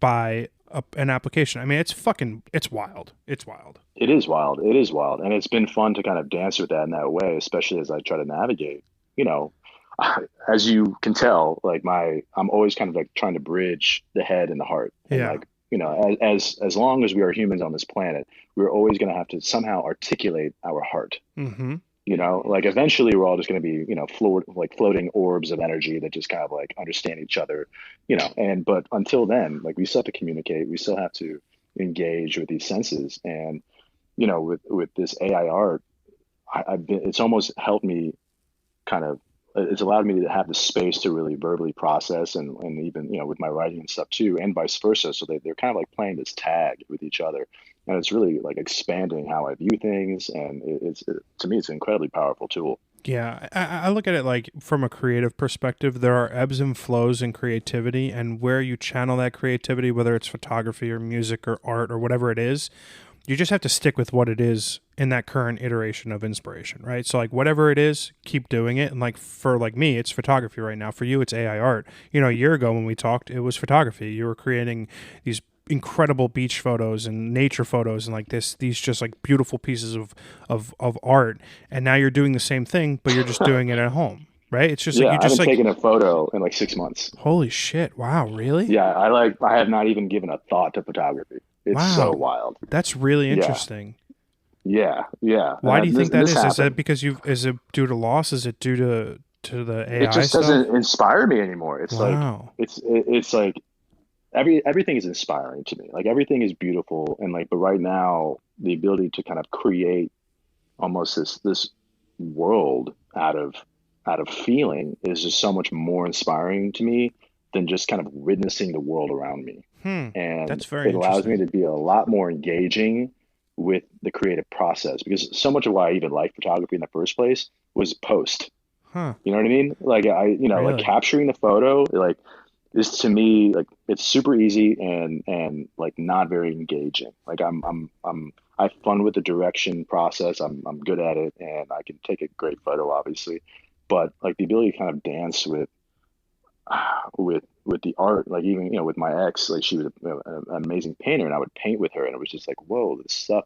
by an application. I mean, it's wild. It's wild. It is wild. It is wild. And it's been fun to kind of dance with that in that way, especially as I try to navigate, you know, as you can tell, like I'm always kind of like trying to bridge the head and the heart. And Yeah. like, as long as we are humans on this planet, we're always going to have to somehow articulate our heart. Mm-hmm. Like eventually we're all just going to be, floating orbs of energy that just kind of like understand each other, but until then, like we still have to communicate, we still have to engage with these senses. And, with this AI art, it's almost helped me kind of, it's allowed me to have the space to really verbally process and even, with my writing and stuff too, and vice versa. So they're kind of like playing this tag with each other. And it's really like expanding how I view things. And to me, it's an incredibly powerful tool. Yeah, I look at it like from a creative perspective, there are ebbs and flows in creativity, and where you channel that creativity, whether it's photography or music or art or whatever it is, you just have to stick with what it is in that current iteration of inspiration, right? So like whatever it is, keep doing it. And like for like me, it's photography right now. For you, it's AI art. A year ago when we talked, it was photography. You were creating these incredible beach photos and nature photos and like these just like beautiful pieces of art. And now you're doing the same thing, but you're just doing it at home, right? It's just like Yeah, you I just haven't like taken a photo in like 6 months. holy shit, wow, really? Yeah, I have not even given a thought to photography. It's so Wow. wild. That's really Yeah, interesting. yeah, yeah. Why do you think that This is? Is that happened. because is it due to loss? Is it due to the It AI just doesn't stuff? inspire me anymore. It's like Wow. it's like everything is inspiring to me. Like everything is beautiful, and like, but right now the ability to kind of create almost this world out of feeling is just so much more inspiring to me than just kind of witnessing the world around me. Hmm. And That's very it allows me interesting. to be a lot more engaging with the creative process, because so much of why I even liked photography in the first place was post. Huh. You know what I mean? Like like Really? capturing the photo, like is to me like it's super easy and like not very engaging. Like I have fun with the direction process. I'm good at it, and I can take a great photo, obviously. But like the ability to kind of dance with the art, like even with my ex, like she was an amazing painter, and I would paint with her, and it was just like, whoa, this stuff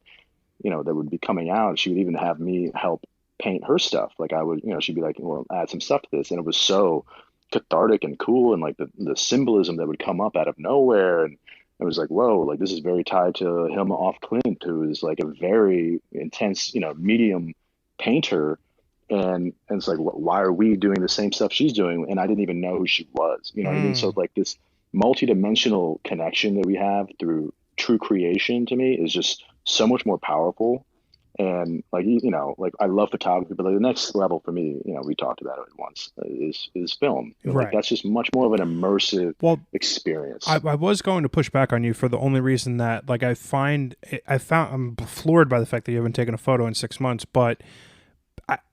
that would be coming out. She would even have me help paint her stuff. Like I would, she'd be like, well, add some stuff to this. And it was so cathartic and cool. And like the symbolism that would come up out of nowhere. And it was like, whoa, like this is very tied to Hilma af Klint, who is like a very intense, medium painter. And it's like, why are we doing the same stuff she's doing? And I didn't even know who she was. You know what I mean? So Hmm. like this multi-dimensional connection that we have through true creation to me is just so much more powerful. And like like I love photography, but like the next level for me, we talked about it once, is film. Like Right. that's just much more of an immersive Well, I, experience. I was going to push back on you for the only reason that like I'm floored by the fact that you haven't taken a photo in 6 months, but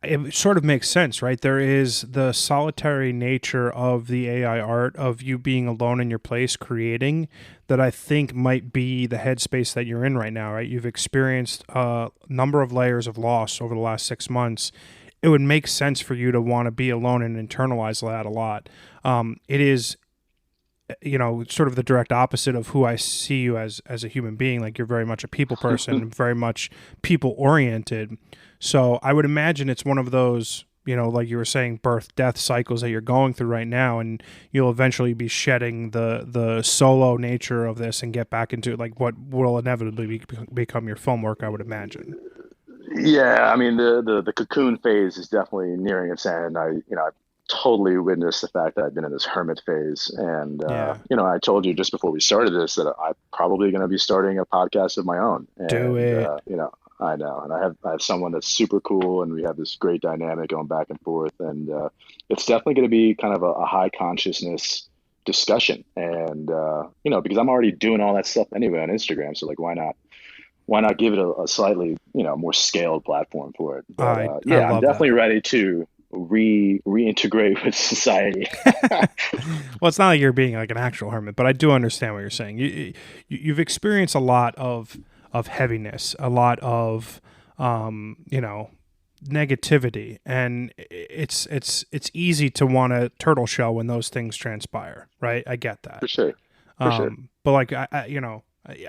it sort of makes sense, right? There is the solitary nature of the AI art of you being alone in your place creating that I think might be the headspace that you're in right now, right? You've experienced a number of layers of loss over the last 6 months. It would make sense for you to want to be alone and internalize that a lot. It is sort of the direct opposite of who I see you as a human being. Like you're very much a people person, very much people oriented. So I would imagine it's one of those, like you were saying, birth death cycles that you're going through right now, and you'll eventually be shedding the solo nature of this and get back into like what will inevitably become your film work. I would imagine. Yeah, I mean the cocoon phase is definitely nearing its end. I've totally witnessed the fact that I've been in this hermit phase, and Yeah, I told you just before we started this that I'm probably going to be starting a podcast of my own, do and it. I know, and I have someone that's super cool, and we have this great dynamic going back and forth, and it's definitely going to be kind of a high consciousness discussion, and because I'm already doing all that stuff anyway on Instagram, so like why not give it a slightly more scaled platform for it? But I yeah, I'm love definitely that. ready to reintegrate with society. Well, it's not like you're being like an actual hermit, but I do understand what you're saying. You've experienced a lot of heaviness, a lot of negativity, and it's easy to want to turtle shell when those things transpire, right? I get that. For sure, for sure. But like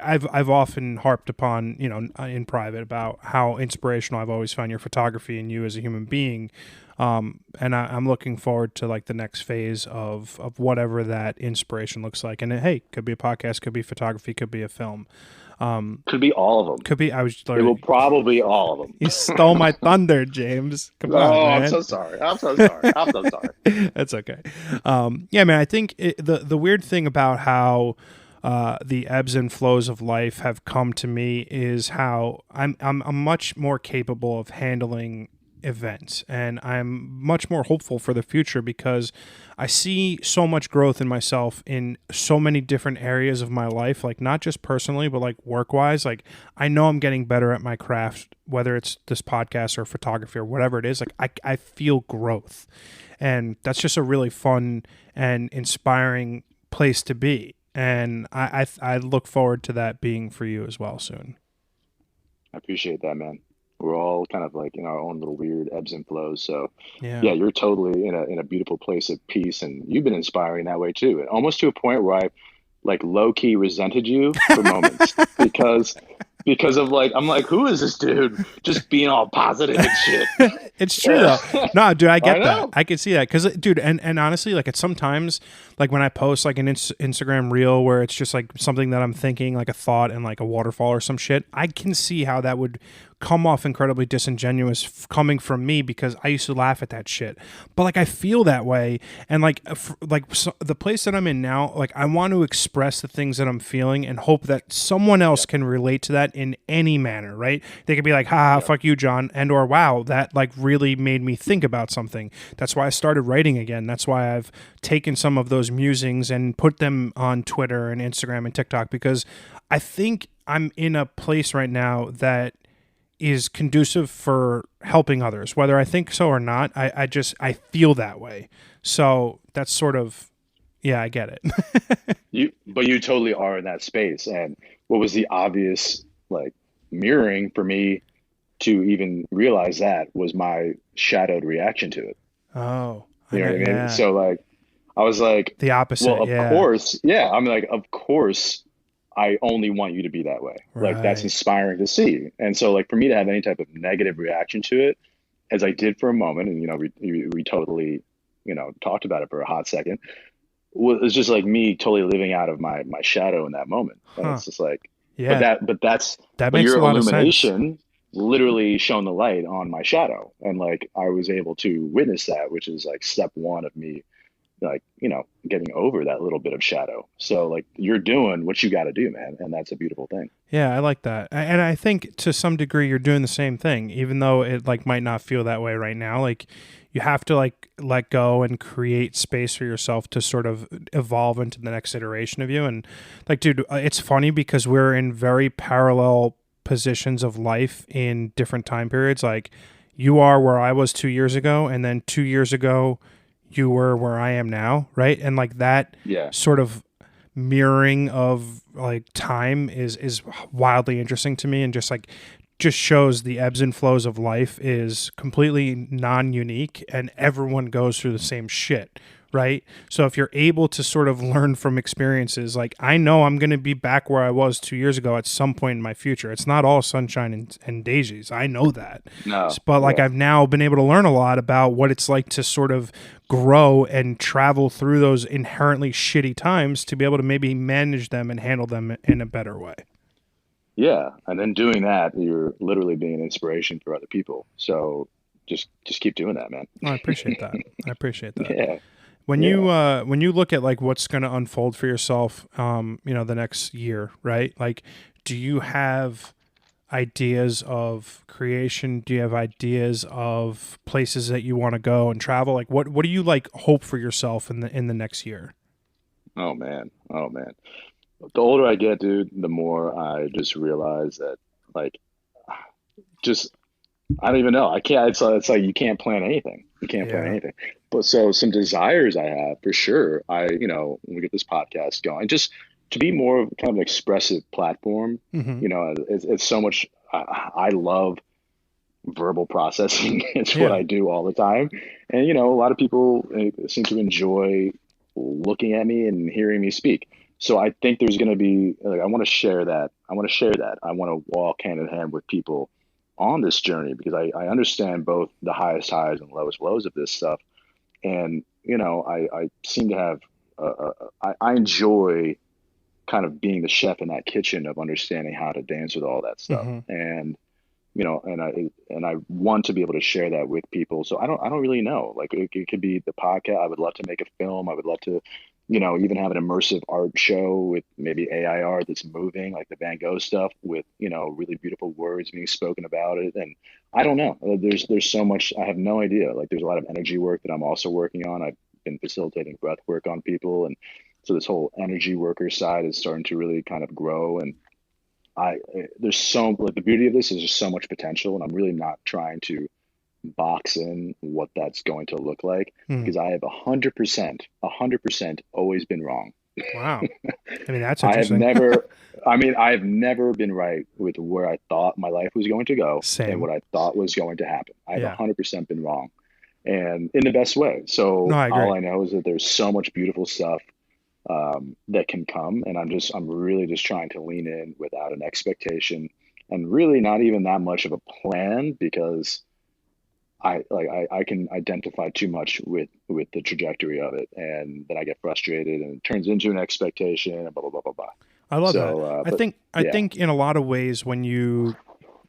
I've often harped upon in private about how inspirational I've always found your photography and you as a human being, and I'm looking forward to like the next phase of whatever that inspiration looks like. And hey, could be a podcast, could be photography, could be a film, Could be all of them. could be. I was It will literally probably be all of them. you stole my thunder, James. Come on, Oh, I'm man. so sorry. I'm so sorry. I'm so sorry. That's okay. Yeah, man. I think the weird thing about how the ebbs and flows of life have come to me is how I'm much more capable of handling events, and I'm much more hopeful for the future because I see so much growth in myself in so many different areas of my life, like not just personally but like work wise. Like I know I'm getting better at my craft, whether it's this podcast or photography or whatever it is. Like I feel growth, and that's just a really fun and inspiring place to be, and I look forward to that being for you as well soon. I appreciate that, man. We're all kind of like in our own little weird ebbs and flows. So Yeah. yeah, you're totally in a beautiful place of peace, and you've been inspiring that way too. And almost to a point where I like low key resented you for moments because of like I'm like, who is this dude just being all positive and shit? It's true though. No, dude, I I get that. know. I can see that because, dude, and honestly, like, it's sometimes, like, when I post like an Instagram reel where it's just like something that I'm thinking, like a thought and like a waterfall or some shit, I can see how that would come off incredibly disingenuous coming from me because I used to laugh at that shit. But like, I feel that way, and like, the place that I'm in now, like, I want to express the things that I'm feeling and hope that someone else Yeah, can relate to that in any manner, right? They could be like, "Ha, yeah, fuck you, John," and or "Wow, that like really made me think about something." That's why I started writing again. That's why I've taken some of those musings and put them on Twitter and Instagram and TikTok because I think I'm in a place right now that is conducive for helping others, whether I think so or not. I feel that way. So that's sort of, yeah, I get it. but you totally are in that space. And what was the obvious like mirroring for me to even realize that was my shadowed reaction to it. Oh, I You know know. what I mean? Yeah. So like I was like, The well, opposite. of Yeah. course, yeah. I'm like, of course, I only want you to be that way. Like that's Right. inspiring to see. And so like for me to have any type of negative reaction to it, as I did for a moment, and we totally, talked about it for a hot second, was just like me totally living out of my shadow in that moment. And Huh. it's just like, but Yeah. that but that's That but makes your a lot of sense. illumination literally shone the light on my shadow, and like I was able to witness that, which is like step one of me like getting over that little bit of shadow. So like you're doing what you got to do, man, and that's a beautiful thing. Yeah, I like that. And I think to some degree you're doing the same thing, even though it like might not feel that way right now. Like you have to like let go and create space for yourself to sort of evolve into the next iteration of you. And like, dude, it's funny because we're in very parallel positions of life in different time periods. Like you are where I was 2 years ago, and then 2 years ago you were where I am now, right? And like that Yeah, sort of mirroring of like time is wildly interesting to me, and just shows the ebbs and flows of life is completely non-unique and everyone goes through the same shit, right? So if you're able to sort of learn from experiences, like I know I'm going to be back where I was 2 years ago at some point in my future. It's not all sunshine and daisies. I know that. no, But like yeah, I've now been able to learn a lot about what it's like to sort of grow and travel through those inherently shitty times to be able to maybe manage them and handle them in a better way. yeah. And then doing that, you're literally being an inspiration for other people. So just keep doing that, man. I appreciate that. I appreciate that. Yeah, When yeah. when you look at like what's going to unfold for yourself, the next year, right? Like, do you have ideas of creation? Do you have ideas of places that you want to go and travel? Like what do you like hope for yourself in the next year? Oh man. Oh man. The older I get, dude, the more I just realize that, like, just I don't even know. I can't. It's like you can't plan anything. You can't plan Yeah. anything. But so some desires I have for sure. When we get this podcast going, just to be more of kind of an expressive platform. Hmm. It's so much. I love verbal processing. It's what Yeah. I do all the time, and a lot of people seem to enjoy looking at me and hearing me speak. So I think there's going to be like I want to share that. I want to share that. I want to walk hand in hand with people on this journey because I understand both the highest highs and lowest lows of this stuff. And I seem to have I enjoy kind of being the chef in that kitchen of understanding how to dance with all that stuff. Hmm. And I want to be able to share that with people. So I don't really know. Like it could be the podcast. I would love to make a film. I would love to, even have an immersive art show with maybe AI art that's moving, like the Van Gogh stuff, with really beautiful words being spoken about it. And I don't know. There's so much. I have no idea. Like there's a lot of energy work that I'm also working on. I've been facilitating breath work on people, and so this whole energy worker side is starting to really kind of grow. And I there's so like the beauty of this is there's so much potential, and I'm really not trying to box in what that's going to look like Hmm. because I have 100% always been wrong. Wow. I mean, that's I have interesting. never, I mean, I have never been right with where I thought my life was going to go and Same. what I thought was going to happen. I have Yeah. 100% been wrong, and in the best way. No, So I all agree. I know is that there's so much beautiful stuff that can come. And I'm really just trying to lean in without an expectation and really not even that much of a plan because I can identify too much with the trajectory of it. And then I get frustrated and it turns into an expectation and blah, blah, blah, blah, blah. I love that. So, I but think I yeah, think in a lot of ways when you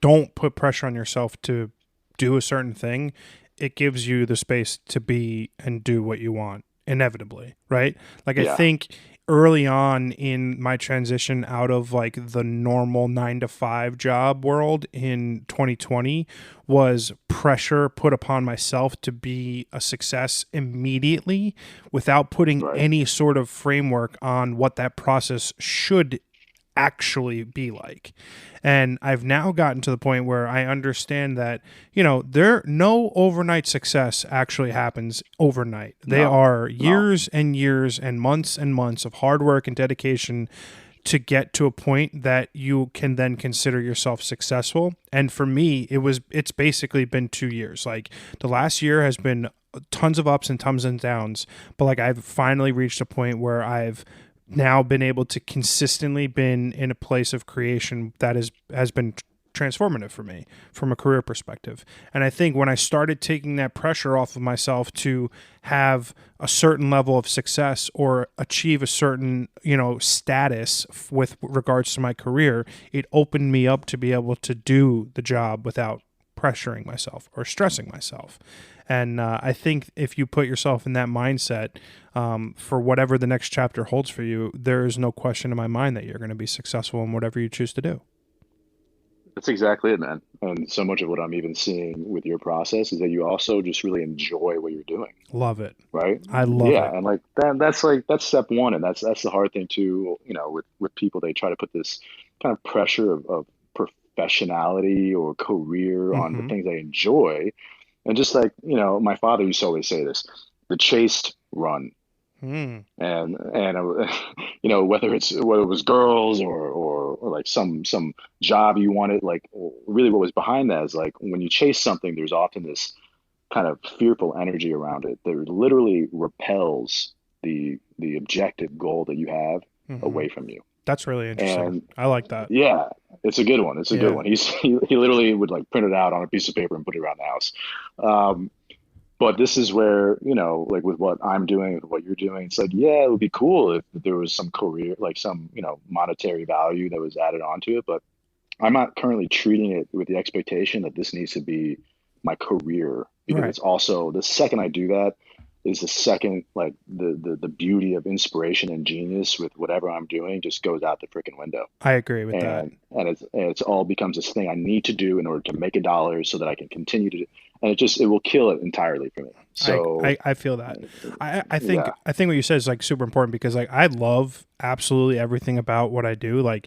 don't put pressure on yourself to do a certain thing, it gives you the space to be and do what you want inevitably, right? Like I yeah, think early on in my transition out of like the normal 9 to 5 job world in 2020 was pressure put upon myself to be a success immediately without putting right. any sort of framework on what that process should actually be like. And I've now gotten to the point where I understand that, there no overnight success actually happens overnight. They No, are no, years and months of hard work and dedication to get to a point that you can then consider yourself successful. And for me, it's basically been 2 years. Like the last year has been tons of ups and tons and downs, but like I've finally reached a point where I've now been able to consistently been in a place of creation that has been transformative for me from a career perspective. And I think when I started taking that pressure off of myself to have a certain level of success or achieve a certain, status with regards to my career, it opened me up to be able to do the job without pressuring myself or stressing myself. And I think if you put yourself in that mindset for whatever the next chapter holds for you, there is no question in my mind that you're going to be successful in whatever you choose to do. that's exactly it, man. And so much of what I'm even seeing with your process is that you also just really enjoy what you're doing. Love it. Right? I love Yeah, it. and like that's step one, and that's the hard thing too. With people, they try to put this kind of pressure of professionality or career on the Mm-hmm. things they enjoy, and just like my father used to always say this: the chased run, Mm. and whether it was girls or like some job you wanted, like really what was behind that is like when you chase something, there's often this kind of fearful energy around it that literally repels the objective goal that you have Mm-hmm. away from you. That's really interesting. And I like that. yeah, it's a good one. It's a good Yeah. one. He literally would like print it out on a piece of paper and put it around the house. Um, but this is where, like with what I'm doing, with what you're doing, it's like, yeah, it would be cool if there was some career, like some, monetary value that was added onto it. But I'm not currently treating it with the expectation that this needs to be my career because Right. it's also the second I do that, is the second, like the beauty of inspiration and genius with whatever I'm doing just goes out the freaking window. I agree with that. And it's all becomes this thing I need to do in order to make a dollar so that I can continue to, and it will kill it entirely for me. So I feel that. yeah, I think what you said is like super important because like I love absolutely everything about what I do. Like,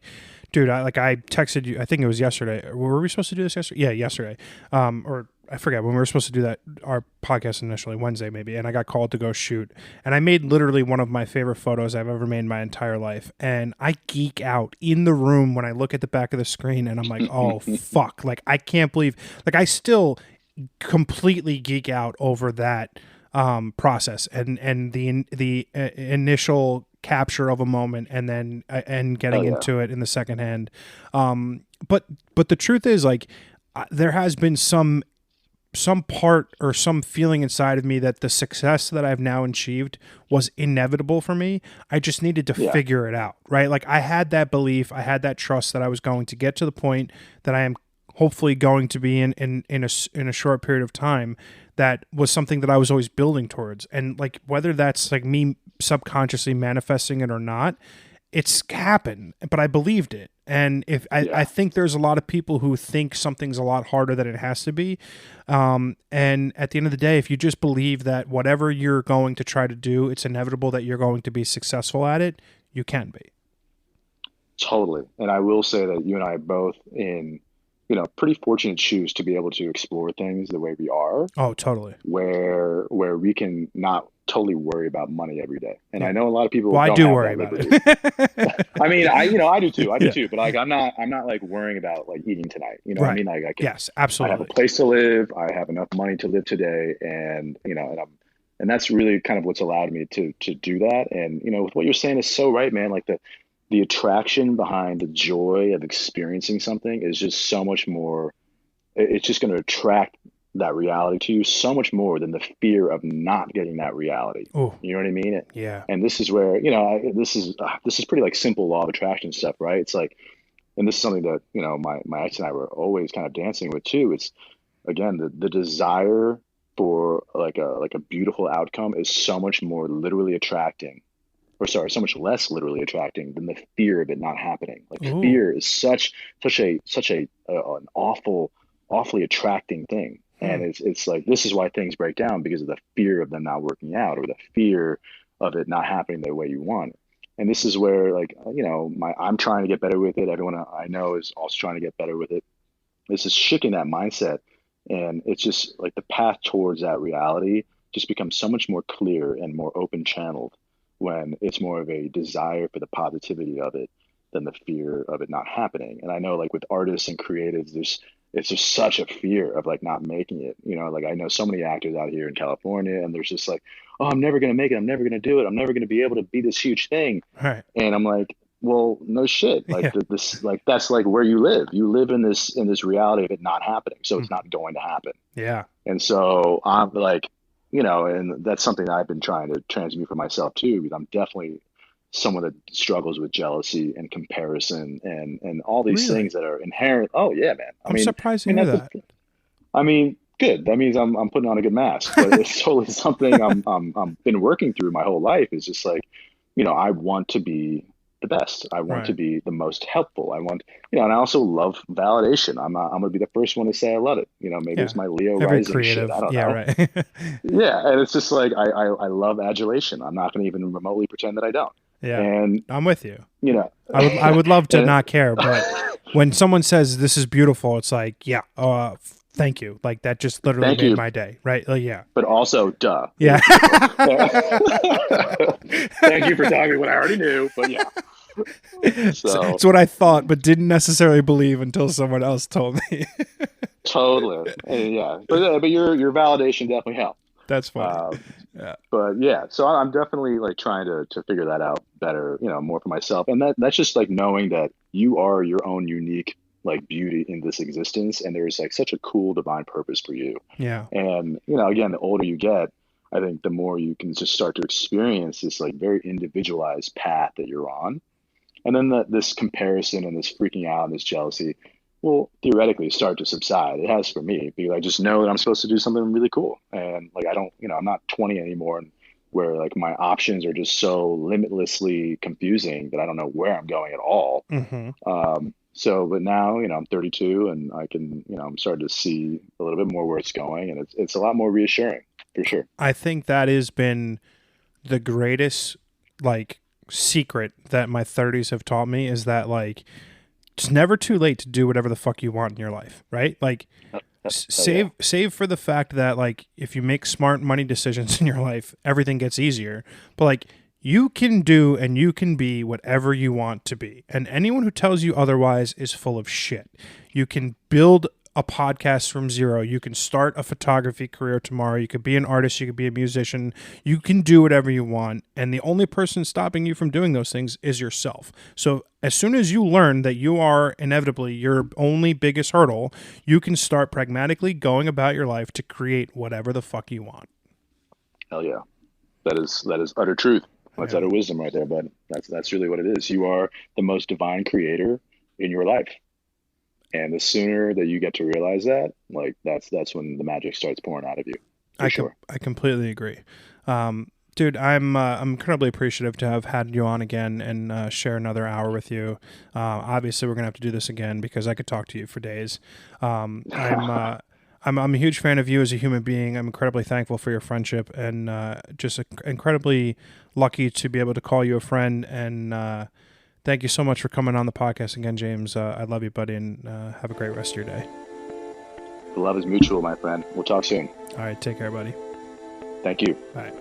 dude, I texted you. I think it was yesterday. Were we supposed to do this yesterday? Yeah, yesterday. Or I forget when we were supposed to do that. Our podcast initially Wednesday maybe, and I got called to go shoot. And I made literally one of my favorite photos I've ever made in my entire life. And I geek out in the room when I look at the back of the screen, and I'm like, oh fuck! Like I can't believe. Like I still completely geek out over that process and the initial capture of a moment and then and hell getting yeah, into it in the second hand. But the truth is like there has been some part or some feeling inside of me that the success that I've now achieved was inevitable for me. I just needed to yeah, figure it out, right? Like I had that belief, I had that trust that I was going to get to the point that I am hopefully going to be in a short period of time. That was something that I was always building towards. And like whether that's like me subconsciously manifesting it or not, it's happened, but I believed it. And if I yeah. think there's a lot of people who think something's a lot harder than it has to be. And at the end of the day, if you just believe that whatever you're going to try to do, it's inevitable that you're going to be successful at it, you can be. Totally. And I will say that you and I are both in, pretty fortunate shoes to be able to explore things the way we are, Oh, totally. where we can not totally worry about money every day. And I Yeah. know a lot of people Well, I don't do have worry that about liberty. it. I mean, I do too. I do Yeah. too. But like, I'm not like worrying about like eating tonight. You know what I Right. mean? Like, Yes, I have a absolutely. place to live. I have enough money to live today, and and that's really kind of what's allowed me to do that. And with what you're saying is so right, man. Like the attraction behind the joy of experiencing something is just so much more. It's just going to attract that reality to you so much more than the fear of not getting that reality. Oh, You know what I mean? yeah. And this is where this is pretty like simple law of attraction stuff, right? It's like, and this is something that my ex and I were always kind of dancing with too. It's again the desire for like a beautiful outcome is so much more literally attracting, or sorry, so much less literally attracting than the fear of it not happening. Like Ooh. fear is such a an awfully attracting thing. Hmm. And it's like this is why things break down, because of the fear of them not working out, or the fear of it not happening the way you want. And this is where, like, my I'm trying to get better with it. Everyone I know is also trying to get better with it. This is shifting that mindset, and it's just like the path towards that reality just becomes so much more clear and more open channeled when it's more of a desire for the positivity of it than the fear of it not happening. And I know, like, with artists and creatives, it's just such a fear of like not making it. Like, I know so many actors out here in California, and there's just like, oh, I'm never gonna make it, I'm never gonna do it, I'm never gonna be able to be this huge thing. All right. And I'm like, well, no shit. Like Yeah. this, like that's like where you live. You live in this reality of it not happening, so Hmm. it's not going to happen. Yeah. And so I'm like, and that's something that I've been trying to transmute for myself too, because I'm definitely someone that struggles with jealousy and comparison and all these Really? things that are inherent. Oh yeah, man. I I'm mean, surprised to hear that's that. I mean, good. That means I'm putting on a good mask, but it's totally something I'm been working through my whole life. Is just like, I want to be the best. I want to Right. be the most helpful. I want, and I also love validation. I'm gonna be the first one to say I love it. Maybe it's Yeah. my Leo Every rising shit. I creative. don't Yeah, know. right. Yeah, and it's just like I love adulation. I'm not gonna even remotely pretend that I don't. Yeah. And I'm with you. you know, I would love to and not care, but when someone says this is beautiful, it's like, yeah, thank you. Like that just literally thank made you, my day, right? Like, yeah. but also, duh, it Yeah. is beautiful. Thank you for telling me what I already knew, but yeah. So It's what I thought, but didn't necessarily believe until someone else told me. totally, and yeah, but your validation definitely helped. That's funny. Uh, Yeah. but yeah, so I'm definitely like trying to figure that out better, more for myself, and that's just like knowing that you are your own unique like beauty in this existence, and there's like such a cool divine purpose for you. Yeah. And again, the older you get, I think the more you can just start to experience this like very individualized path that you're on. And then this comparison and this freaking out and this jealousy, will theoretically start to subside. It has for me because I just know that I'm supposed to do something really cool. And like, I don't, I'm not 20 anymore and where like my options are just so limitlessly confusing that I don't know where I'm going at all. Hmm. But now, I'm 32 and I can, I'm starting to see a little bit more where it's going, and it's a lot more reassuring for sure. I think that has been the greatest like secret that my 30s have taught me is that like it's never too late to do whatever the fuck you want in your life, right? Like Oh yeah. save for the fact that like if you make smart money decisions in your life, everything gets easier. But like you can do and you can be whatever you want to be. And anyone who tells you otherwise is full of shit. You can build a podcast from zero. You can start a photography career tomorrow. You could be an artist. You could be a musician. You can do whatever you want. And the only person stopping you from doing those things is yourself. So as soon as you learn that you are inevitably your only biggest hurdle, you can start pragmatically going about your life to create whatever the fuck you want. Hell yeah. That is utter truth. That's Yeah. utter wisdom right there, bud. That's really what it is. You are the most divine creator in your life. And the sooner that you get to realize that, like that's when the magic starts pouring out of you, for sure. I completely agree. Dude, I'm incredibly appreciative to have had you on again and share another hour with you. Obviously, we're gonna have to do this again because I could talk to you for days. I'm a huge fan of you as a human being. I'm incredibly thankful for your friendship and just incredibly lucky to be able to call you a friend. And thank you so much for coming on the podcast again, James. I love you, buddy, and have a great rest of your day. The love is mutual, my friend. We'll talk soon. All right, take care, buddy. Thank you. All right.